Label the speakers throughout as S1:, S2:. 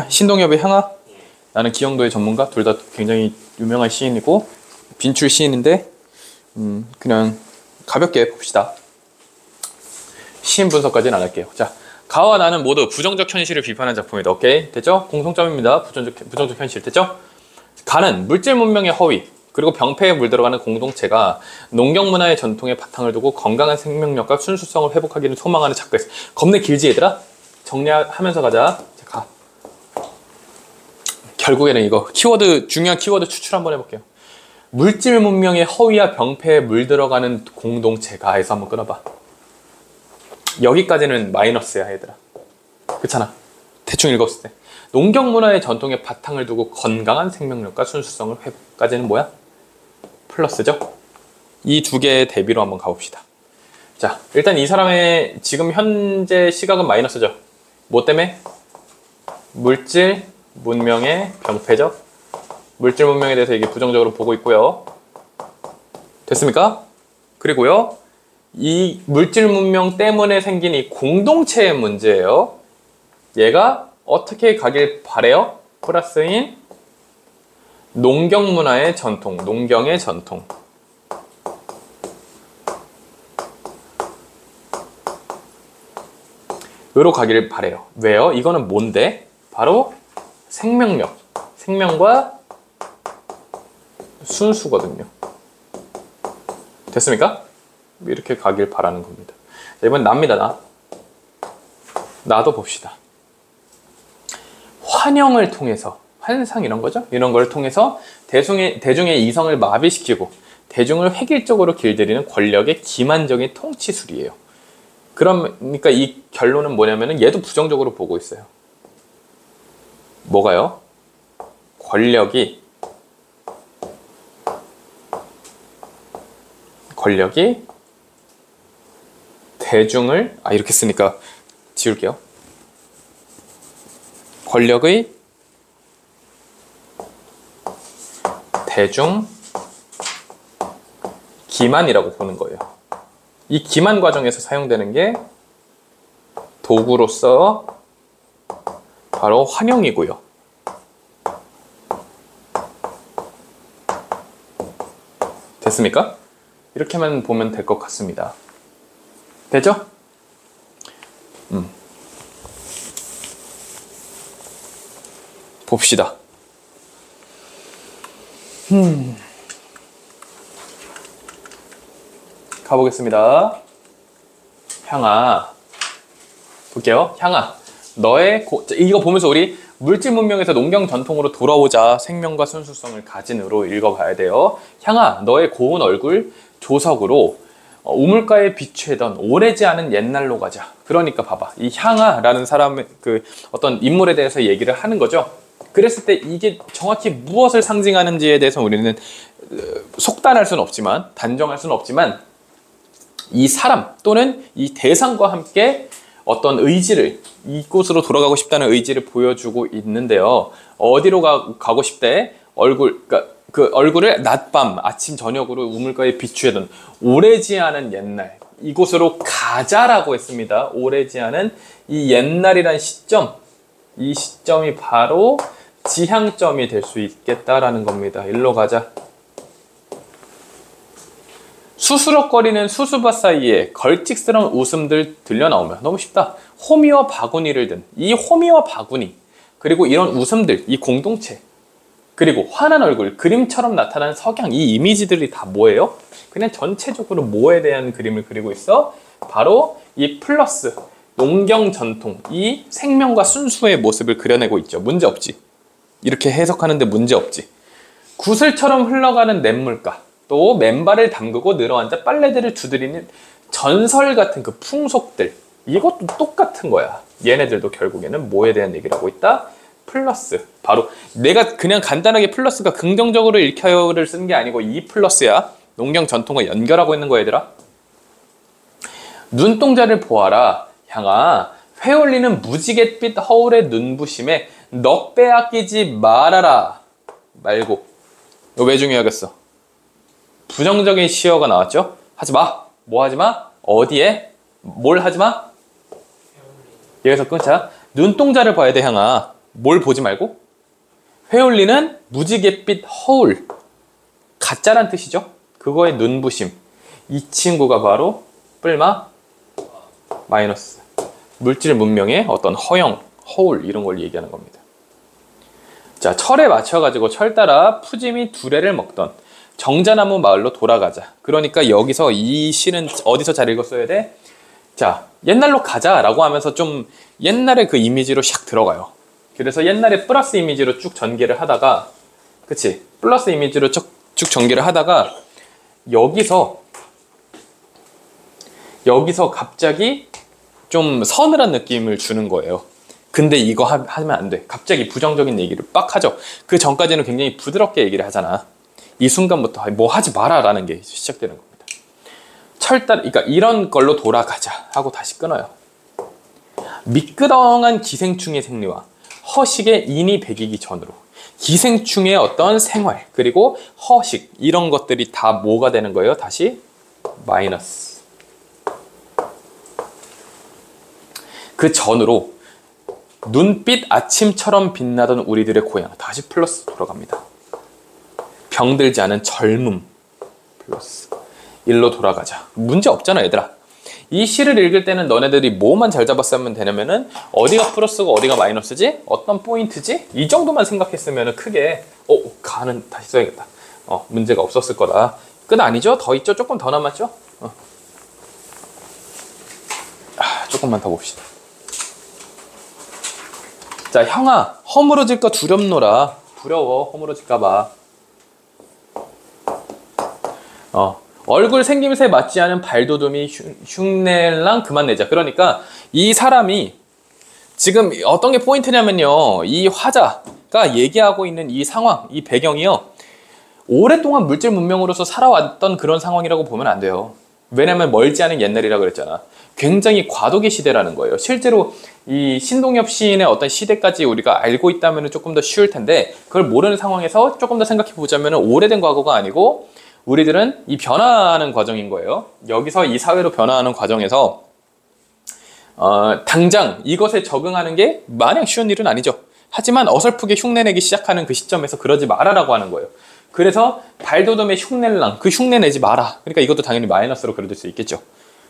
S1: 신동엽의 향아. 나는 기영도의 전문가. 둘 다 굉장히 유명한 시인이고 빈출 시인인데 그냥 가볍게 봅시다. 시인 분석까지는 안 할게요. 자, 가와 나는 모두 부정적 현실을 비판한 작품이다. 오케이, 됐죠? 공통점입니다. 부정적 현실, 됐죠? 가는 물질 문명의 허위 그리고 병폐에 물들어가는 공동체가 농경 문화의 전통에 바탕을 두고 건강한 생명력과 순수성을 회복하기를 소망하는 작가였어. 겁내 길지 얘들아? 정리하면서 가자. 자, 가. 결국에는 이거 중요한 키워드 추출 한번 해볼게요. 물질 문명의 허위와 병폐에 물들어가는 공동체가 해서 한번 끊어봐. 여기까지는 마이너스야 얘들아. 그렇잖아. 대충 읽었을 때 농경 문화의 전통에 바탕을 두고 건강한 생명력과 순수성을 회복까지는 뭐야? 플러스죠. 이 두 개의 대비로 한번 가봅시다. 자, 일단 이 사람의 지금 현재 시각은 마이너스죠. 뭐 때문에? 물질 문명의 병폐죠. 물질 문명에 대해서 이게 부정적으로 보고 있고요. 됐습니까? 그리고요, 이 물질 문명 때문에 생긴 이 공동체의 문제예요. 얘가 어떻게 가길 바래요? 플러스인 농경 문화의 전통, 농경의 전통. 으로 가기를 바래요. 왜요? 이거는 뭔데? 바로 생명력, 생명과 순수거든요. 됐습니까? 이렇게 가길 바라는 겁니다. 자, 이번 나입니다. 나도 봅시다. 환영을 통해서, 환상 이런 거죠? 이런 걸 통해서 대중의 이성을 마비시키고 대중을 획일적으로 길들이는 권력의 기만적인 통치술이에요. 그러니까 이 결론은 뭐냐면은 얘도 부정적으로 보고 있어요. 뭐가요? 권력이 대중을 이렇게 쓰니까 지울게요. 권력의 대중 기만이라고 보는 거예요. 이 기만 과정에서 사용되는 게 도구로서 바로 환영이고요. 됐습니까? 이렇게만 보면 될 것 같습니다. 되죠? 봅시다. 가보겠습니다. 향아. 볼게요. 향아. 이거 보면서 우리 물질 문명에서 농경 전통으로 돌아오자 생명과 순수성을 가진으로 읽어봐야 돼요. 향아, 너의 고운 얼굴 조석으로 우물가에 비추던 오래지 않은 옛날로 가자. 그러니까 봐봐. 이 향아라는 사람의 어떤 인물에 대해서 얘기를 하는 거죠. 그랬을 때 이게 정확히 무엇을 상징하는지에 대해서 우리는 속단할 수는 없지만, 단정할 수는 없지만, 이 사람 또는 이 대상과 함께 어떤 의지를, 이곳으로 돌아가고 싶다는 의지를 보여주고 있는데요. 어디로 가고 싶대? 그 얼굴을 낮밤, 아침, 저녁으로 우물가에 비추던 오래지 않은 옛날, 이곳으로 가자라고 했습니다. 오래지 않은 이 옛날이란 시점, 이 시점이 바로 지향점이 될 수 있겠다라는 겁니다. 일로 가자. 수수럭거리는 수수밭 사이에 걸칙스러운 웃음들 들려 나오면 너무 쉽다. 호미와 바구니를 든 이 호미와 바구니, 그리고 이런 웃음들, 이 공동체, 그리고 환한 얼굴, 그림처럼 나타난 석양, 이 이미지들이 다 뭐예요? 그냥 전체적으로 뭐에 대한 그림을 그리고 있어? 바로 이 플러스 농경 전통, 이 생명과 순수의 모습을 그려내고 있죠. 문제 없지. 이렇게 해석하는데 문제 없지. 구슬처럼 흘러가는 냇물가, 또 맨발을 담그고 늘어앉아 빨래들을 두드리는 전설 같은 그 풍속들, 이것도 똑같은 거야. 얘네들도 결국에는 뭐에 대한 얘기를 하고 있다? 플러스. 바로 내가 그냥 간단하게 플러스가 긍정적으로 읽혀요를 쓴 게 아니고 이 플러스야. 농경 전통과 연결하고 있는 거 얘들아. 눈동자를 보아라. 향아, 회올리는 무지갯빛 허울의 눈부심에 넋 빼앗기지 말아라. 말고. 이거 왜 중요하겠어? 부정적인 시어가 나왔죠? 하지마. 뭐 하지마? 어디에? 뭘 하지마? 여기서 끊자. 눈동자를 봐야 돼, 향아. 뭘 보지 말고? 회올리는 무지갯빛 허울, 가짜란 뜻이죠. 그거의 눈부심. 이 친구가 바로 뿔마 마이너스. 물질 문명의 어떤 허영, 허울 이런 걸 얘기하는 겁니다. 자, 철에 맞춰가지고 철 따라 푸짐히 두레를 먹던 정자나무 마을로 돌아가자. 그러니까 여기서 이 시는 어디서 잘 읽었어야 돼? 자, 옛날로 가자라고 하면서 좀 옛날의 그 이미지로 샥 들어가요. 그래서 옛날에 플러스 이미지로 쭉 전개를 하다가, 그치? 플러스 이미지로 쭉 전개를 하다가 여기서 갑자기 좀 서늘한 느낌을 주는 거예요. 근데 이거 하면 안 돼. 갑자기 부정적인 얘기를 빡 하죠. 그 전까지는 굉장히 부드럽게 얘기를 하잖아. 이 순간부터 뭐 하지 마라 라는 게 시작되는 겁니다. 그러니까 이런 걸로 돌아가자 하고 다시 끊어요. 미끄덩한 기생충의 생리와 허식의 인이 배기기 전으로. 기생충의 어떤 생활, 그리고 허식, 이런 것들이 다 뭐가 되는 거예요? 다시 마이너스. 그 전으로 눈빛 아침처럼 빛나던 우리들의 고향, 다시 플러스 돌아갑니다. 병들지 않은 젊음, 플러스. 일로 돌아가자. 문제 없잖아, 얘들아. 이 시를 읽을 때는 너네들이 뭐만 잘 잡았으면 되냐면은 어디가 플러스고 어디가 마이너스지? 어떤 포인트지? 이 정도만 생각했으면 크게 가는 다시 써야겠다. 문제가 없었을 거다. 끝 아니죠? 더 있죠? 조금 더 남았죠? 조금만 더 봅시다. 자, 형아, 허물어질까 두렵노라. 두려워, 허물어질까봐. 얼굴 생김새 맞지 않은 발도둠이 흉내랑 그만 내자. 그러니까 이 사람이 지금 어떤 게 포인트냐면요, 이 화자가 얘기하고 있는 이 상황, 이 배경이요, 오랫동안 물질 문명으로서 살아왔던 그런 상황이라고 보면 안 돼요. 왜냐면 멀지 않은 옛날이라 그랬잖아. 굉장히 과도기 시대라는 거예요. 실제로 이 신동엽 시인의 어떤 시대까지 우리가 알고 있다면 조금 더 쉬울 텐데, 그걸 모르는 상황에서 조금 더 생각해 보자면 오래된 과거가 아니고 우리들은 이 변화하는 과정인 거예요. 여기서 이 사회로 변화하는 과정에서 당장 이것에 적응하는 게 마냥 쉬운 일은 아니죠. 하지만 어설프게 흉내내기 시작하는 그 시점에서 그러지 말아라고 하는 거예요. 그래서 발도돔에 흉내랑, 그 흉내내지 마라. 그러니까 이것도 당연히 마이너스로 그려질 수 있겠죠.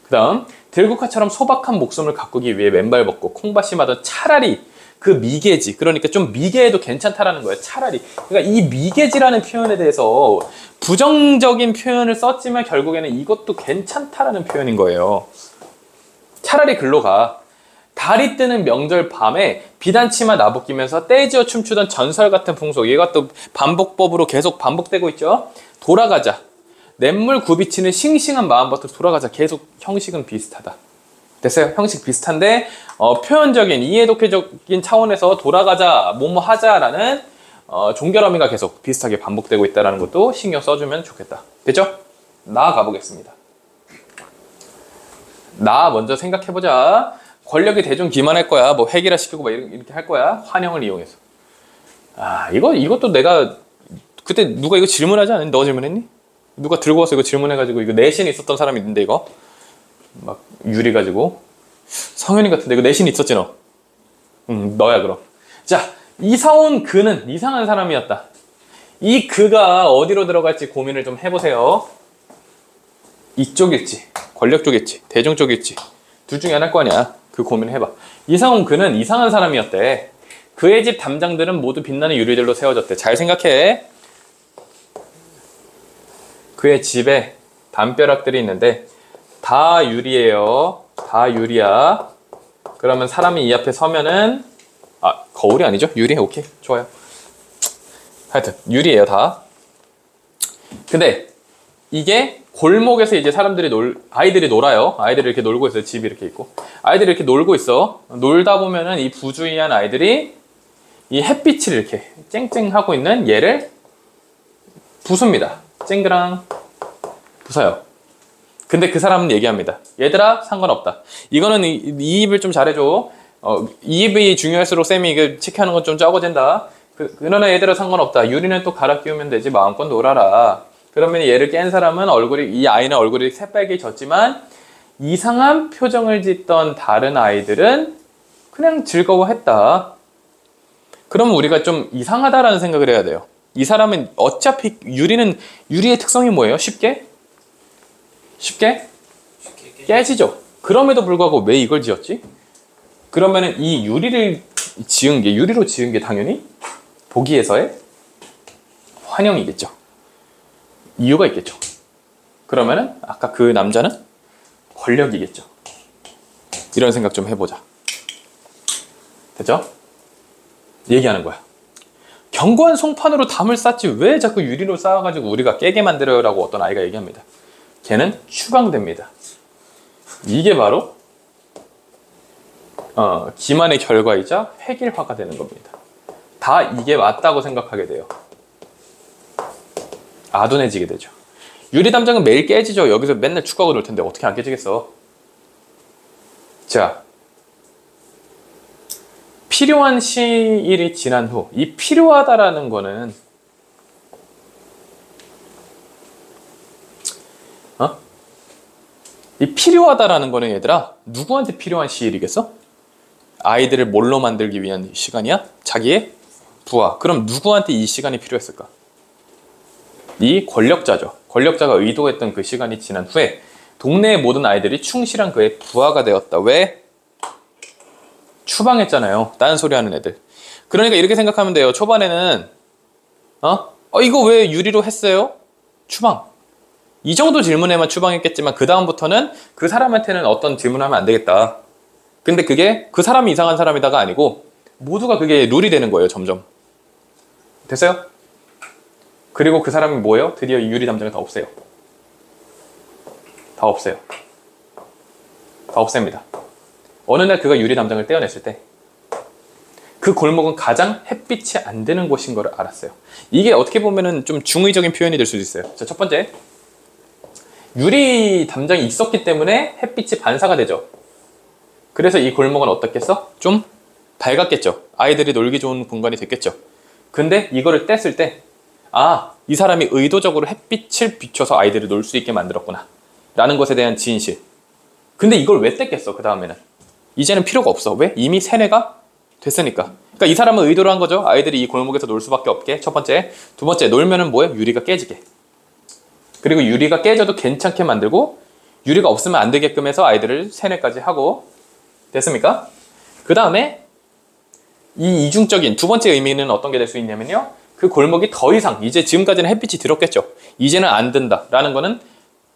S1: 그 다음, 들국화처럼 소박한 목숨을 가꾸기 위해 맨발 벗고 콩밭임하던 차라리 그 미개지, 그러니까 좀 미개해도 괜찮다라는 거예요. 차라리. 그러니까 이 미개지라는 표현에 대해서 부정적인 표현을 썼지만 결국에는 이것도 괜찮다라는 표현인 거예요. 차라리 글로 가. 달이 뜨는 명절 밤에 비단치마 나부끼면서 떼지어 춤추던 전설 같은 풍속, 이것도 반복법으로 계속 반복되고 있죠. 돌아가자. 냇물 굽이치는 싱싱한 마음부터 돌아가자. 계속 형식은 비슷하다. 됐어요? 형식 비슷한데 표현적인, 이해독해적인 차원에서 돌아가자, 뭐뭐 하자라는 종결어미가 계속 비슷하게 반복되고 있다는 것도 신경 써주면 좋겠다. 됐죠? 나아가 보겠습니다. 나 먼저 생각해보자. 권력이 대중 기만할 거야. 뭐 핵이라 시키고 막 이렇게 할 거야. 환영을 이용해서. 이것도 내가 그때 누가 이거 질문하지 않았니? 너 질문했니? 누가 들고 와서 이거 질문해가지고 이거 내신 있었던 사람이 있는데 이거 막 유리 가지고 성현이 같은데 이거 내신 있었지 너? 너야 그럼. 자, 이사온 그는 이상한 사람이었다. 이 그가 어디로 들어갈지 고민을 좀 해보세요. 이쪽일지, 권력 쪽일지, 대중 쪽일지 둘 중에 하나일 거 아니야. 그 고민을 해봐. 이사온 그는 이상한 사람이었대. 그의 집 담장들은 모두 빛나는 유리들로 세워졌대. 잘 생각해. 그의 집에 담벼락들이 있는데 다 유리예요. 다 유리야. 그러면 사람이 이 앞에 서면은 거울이 아니죠? 유리? 오케이, 좋아요. 하여튼 유리예요, 다. 근데 이게 골목에서 이제 아이들이 놀아요. 아이들이 이렇게 놀고 있어요. 집이 이렇게 있고 아이들이 이렇게 놀고 있어. 놀다 보면은 이 부주의한 아이들이 이 햇빛을 이렇게 쨍쨍하고 있는 얘를 부숩니다. 쨍그랑 부숴요. 근데 그 사람은 얘기합니다. 얘들아, 상관없다. 이거는 이입을 좀 잘해줘. 이입이 중요할수록 쌤이 이거 체크하는 건 좀 적어진다. 그러나 얘들아, 상관없다. 유리는 또 갈아 끼우면 되지. 마음껏 놀아라. 그러면 얘를 깬 사람은 이 아이는 얼굴이 새빨개졌지만 이상한 표정을 짓던 다른 아이들은 그냥 즐거워했다. 그러면 우리가 좀 이상하다라는 생각을 해야 돼요. 이 사람은 어차피 유리의 특성이 뭐예요? 쉽게 깨지죠. 그럼에도 불구하고 왜 이걸 지었지? 그러면은 이 유리로 지은 게 당연히 보기에서의 환영이겠죠. 이유가 있겠죠. 그러면은 아까 그 남자는 권력이겠죠. 이런 생각 좀 해보자. 됐죠? 얘기하는 거야. 견고한 송판으로 담을 쌓지 왜 자꾸 유리로 쌓아가지고 우리가 깨게 만들어요? 라고 어떤 아이가 얘기합니다. 걔는 추방됩니다. 이게 바로 기만의 결과이자 획일화가 되는 겁니다. 다 이게 맞다고 생각하게 돼요. 아둔해지게 되죠. 유리 담장은 매일 깨지죠. 여기서 맨날 축구하고 놀 텐데 어떻게 안 깨지겠어. 자, 필요한 시일이 지난 후, 이 필요하다라는 거는 이 필요하다라는 거는 얘들아, 누구한테 필요한 시일이겠어? 아이들을 뭘로 만들기 위한 시간이야? 자기의 부하. 그럼 누구한테 이 시간이 필요했을까? 이 권력자죠. 권력자가 의도했던 그 시간이 지난 후에 동네의 모든 아이들이 충실한 그의 부하가 되었다. 왜? 추방했잖아요. 딴소리 하는 애들. 그러니까 이렇게 생각하면 돼요. 초반에는 이거 왜 유리로 했어요? 추방. 이 정도 질문에만 추방했겠지만 그 다음부터는 그 사람한테는 어떤 질문을 하면 안 되겠다. 근데 그게 그 사람이 이상한 사람이다가 아니고 모두가 그게 룰이 되는 거예요. 점점. 됐어요? 그리고 그 사람이 뭐예요? 드디어 이 유리 담장을 다 없애요. 다 없애요. 다 없앱니다. 어느 날 그가 유리 담장을 떼어냈을 때 그 골목은 가장 햇빛이 안 되는 곳인 걸 알았어요. 이게 어떻게 보면은 좀 중의적인 표현이 될 수도 있어요. 자, 첫 번째. 유리 담장이 있었기 때문에 햇빛이 반사가 되죠. 그래서 이 골목은 어떻겠어? 좀 밝았겠죠. 아이들이 놀기 좋은 공간이 됐겠죠. 근데 이거를 뗐을 때 이 사람이 의도적으로 햇빛을 비춰서 아이들을 놀 수 있게 만들었구나 라는 것에 대한 진실. 근데 이걸 왜 뗐겠어? 그 다음에는 이제는 필요가 없어. 왜? 이미 세뇌가 됐으니까. 그러니까 이 사람은 의도로 한 거죠. 아이들이 이 골목에서 놀 수밖에 없게. 첫 번째. 두 번째, 놀면은 뭐예요? 유리가 깨지게. 그리고 유리가 깨져도 괜찮게 만들고 유리가 없으면 안 되게끔 해서 아이들을 세뇌까지 하고. 됐습니까? 그 다음에 이 이중적인 두 번째 의미는 어떤 게 될 수 있냐면요. 그 골목이 더 이상 이제 지금까지는 햇빛이 들었겠죠. 이제는 안 된다 라는 거는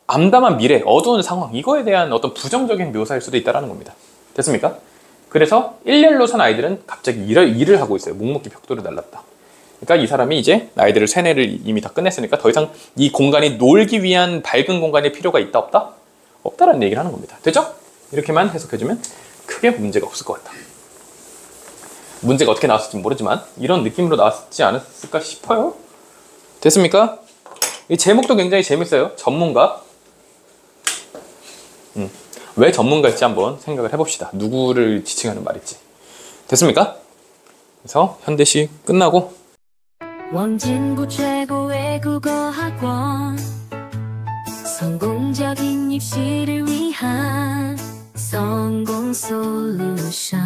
S1: 암담한 미래, 어두운 상황, 이거에 대한 어떤 부정적인 묘사일 수도 있다는 겁니다. 됐습니까? 그래서 일렬로 선 아이들은 갑자기 일을 하고 있어요. 묵묵히 벽돌을 날랐다. 그러니까 이 사람이 이제 아이들을 세뇌를 이미 다 끝냈으니까 더 이상 이 공간이 놀기 위한 밝은 공간의 필요가 있다 없다? 없다라는 얘기를 하는 겁니다. 됐죠? 이렇게만 해석해주면 크게 문제가 없을 것 같다. 문제가 어떻게 나왔을지 모르지만 이런 느낌으로 나왔지 않았을까 싶어요. 됐습니까? 이 제목도 굉장히 재밌어요. 전문가. 왜 전문가일지 한번 생각을 해봅시다. 누구를 지칭하는 말일지. 됐습니까? 그래서 현대시 끝나고
S2: 원진구 최고의 국어학원 성공적인 입시를 위한 성공 솔루션